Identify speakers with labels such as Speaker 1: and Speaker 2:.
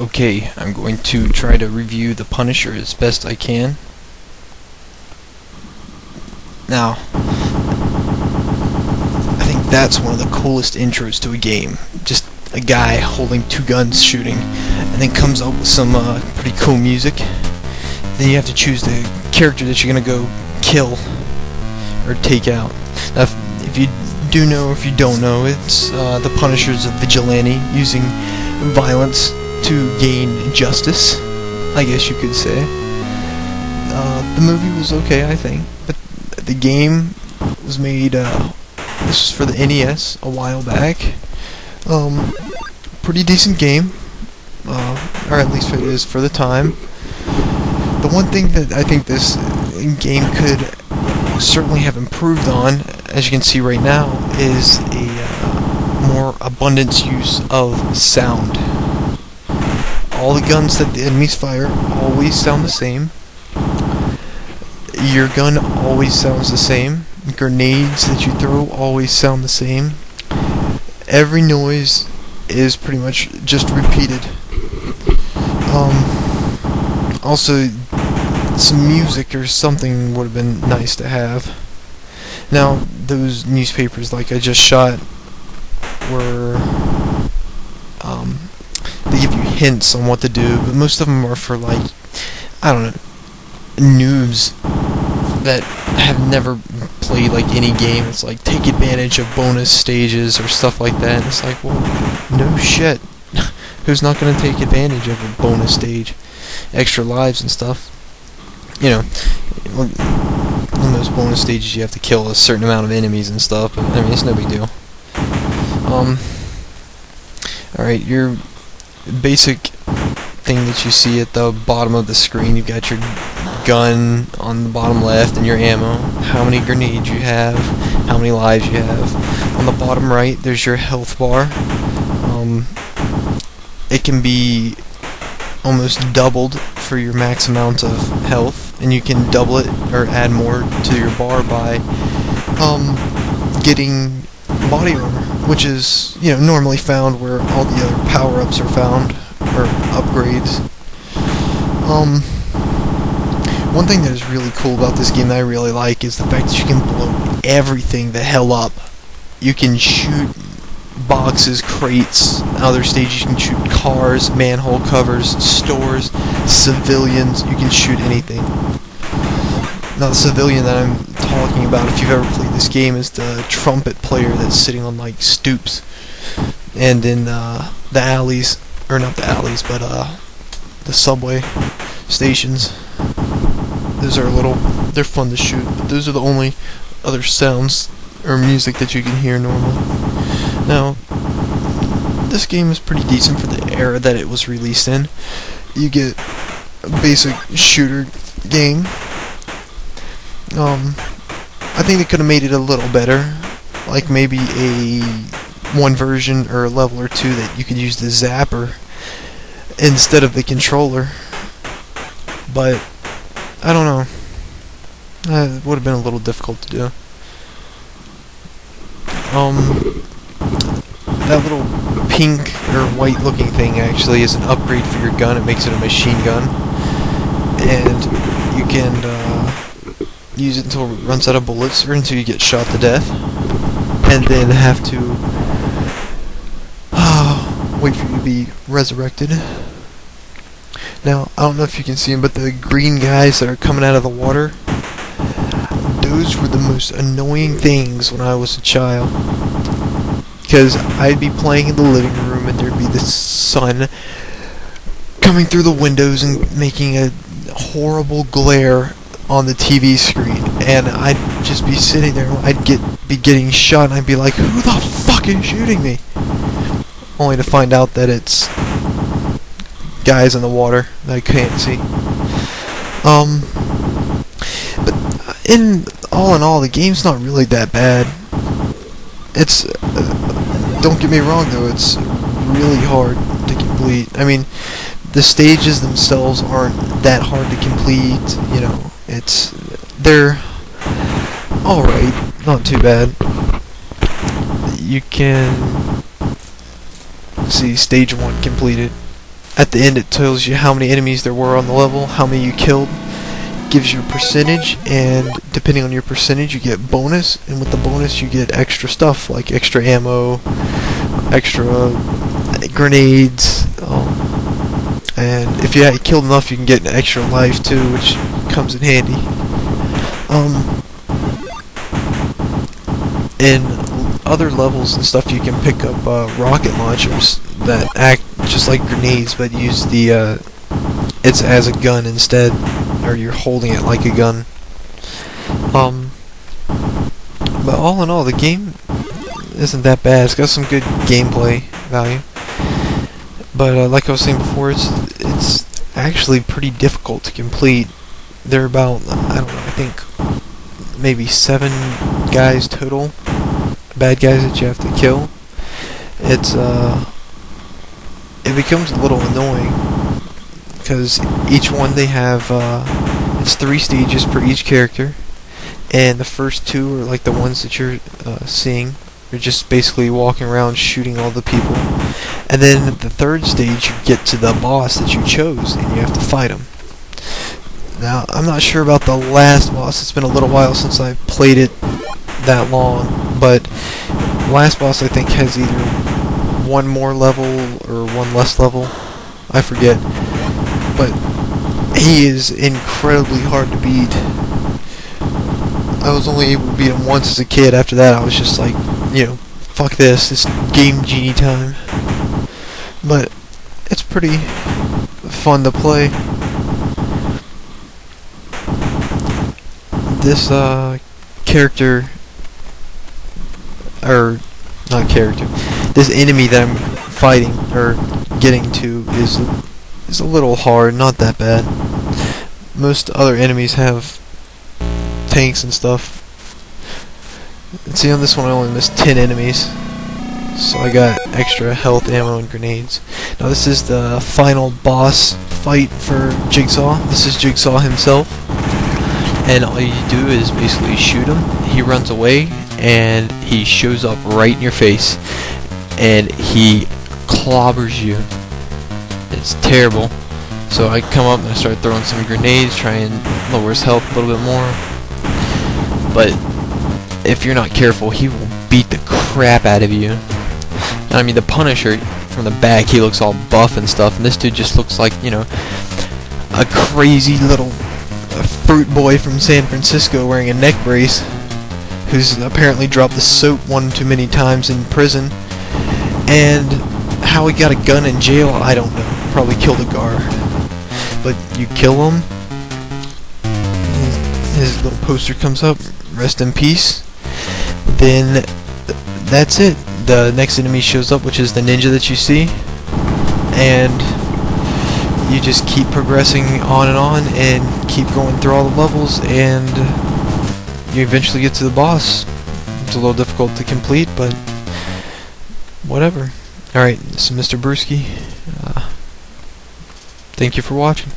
Speaker 1: Okay, I'm going to try to review The Punisher as best I can. Now, I think that's one of the coolest intros to a game. Just a guy holding two guns shooting, and then comes up with some pretty cool music. Then you have to choose the character that you're going to go kill or take out. Now, if you do know or if you don't know, it's The Punisher's a vigilante using violence to gain justice, I guess you could say. The movie was okay, I think, but the game was made, this was for the NES a while back. Pretty decent game, or at least it is for the time. The one thing that I think this game could certainly have improved on, as you can see right now, is a more abundant use of sound. All the guns that the enemies fire always sound the same. Your gun always sounds the same. Grenades that you throw always sound the same. Every noise is pretty much just repeated. Also, some music or something would have been nice to have. Now, those newspapers like I just shot were, they give you hints on what to do, but most of them are for, like, I don't know, noobs that have never played like any game. It's like, take advantage of bonus stages or stuff like that, and it's like, well, no shit. Who's not going to take advantage of a bonus stage? Extra lives and stuff. You know, on those bonus stages you have to kill a certain amount of enemies and stuff, but I mean, it's no big deal. Alright, your basic thing that you see at the bottom of the screen, you've got your gun on the bottom left and your ammo, how many grenades you have, how many lives you have. On the bottom right, there's your health bar. It can be almost doubled for your max amount of health, and you can double it or add more to your bar by getting body armor, which is, you know, normally found where all the other power-ups are found, or upgrades. One thing that is really cool about this game that I really like is the fact that you can blow everything the hell up. You can shoot boxes, crates, other stages you can shoot cars, manhole covers, stores, civilians, you can shoot anything. Now the civilian that I'm talking about, if you've ever played this game, is the trumpet player that's sitting on like stoops and in the alleys, or not the alleys, but the subway stations. Those are they're fun to shoot, but those are the only other sounds or music that you can hear normally. Now, this game is pretty decent for the era that it was released in. You get a basic shooter game. I think they could have made it a little better, like maybe one version or a level or two that you could use the zapper instead of the controller. But I don't know. It would have been a little difficult to do. That little pink or white looking thing actually is an upgrade for your gun. It makes it a machine gun, and you can use it until it runs out of bullets or until you get shot to death, and then have to wait for you to be resurrected. Now, I don't know if you can see them, but the green guys that are coming out of the water, those were the most annoying things when I was a child. Because I'd be playing in the living room and there'd be the sun coming through the windows and making a horrible glare on the TV screen, and I'd just be sitting there, I'd be getting shot, and I'd be like, who the fuck is shooting me? Only to find out that it's guys in the water that I can't see. But in all, the game's not really that bad. It's, don't get me wrong though, it's really hard to complete. I mean, the stages themselves aren't that hard to complete, you know, they're alright, not too bad. You can see stage 1 completed. at the end it tells you how many enemies there were on the level, how many you killed, gives you a percentage, and depending on your percentage you get bonus, and with the bonus you get extra stuff like extra ammo, extra grenades, and if you killed enough you can get an extra life too, which comes in handy. In other levels and stuff you can pick up rocket launchers that act just like grenades but use the it's as a gun instead, or you're holding it like a gun. But all in all, the game isn't that bad. It's got some good gameplay value, but like I was saying before, it's actually pretty difficult to complete. There are about, I don't know, I think maybe 7 guys total, bad guys that you have to kill. It becomes a little annoying because each one they have it's 3 stages per each character, and the first 2 are like the ones that you're seeing. You're just basically walking around shooting all the people, and then at the 3rd stage you get to the boss that you chose and you have to fight him. Now I'm not sure about the last boss. It's been a little while since I played it that long, but the last boss I think has either 1 more level or 1 less level, I forget, but he is incredibly hard to beat. I was only able to beat him once as a kid. After that I was just like, fuck this, it's Game Genie time. But it's pretty fun to play. This character, or not character, this enemy that I'm fighting or getting to is a little hard, not that bad. Most other enemies have tanks and stuff. And see, on this one I only missed 10 enemies, so I got extra health, ammo, and grenades. Now this is the final boss fight for Jigsaw. This is Jigsaw himself, and all you do is basically shoot him. He runs away, and he shows up right in your face, and he clobbers you. It's terrible. So I come up and I start throwing some grenades, try and lower his health a little bit more. But if you're not careful, he will beat the crap out of you. And I mean, the Punisher, from the back, he looks all buff and stuff, and this dude just looks like, a crazy little fruit boy from San Francisco wearing a neck brace, who's apparently dropped the soap one too many times in prison. And how he got a gun in jail, I don't know. Probably killed a guard. But you kill him, his little poster comes up, rest in peace. Then that's it. The next enemy shows up, which is the ninja that you see, and you just keep progressing on and keep going through all the levels, and you eventually get to the boss. It's a little difficult to complete, but whatever. Alright, this is Mr. Brewski. Thank you for watching.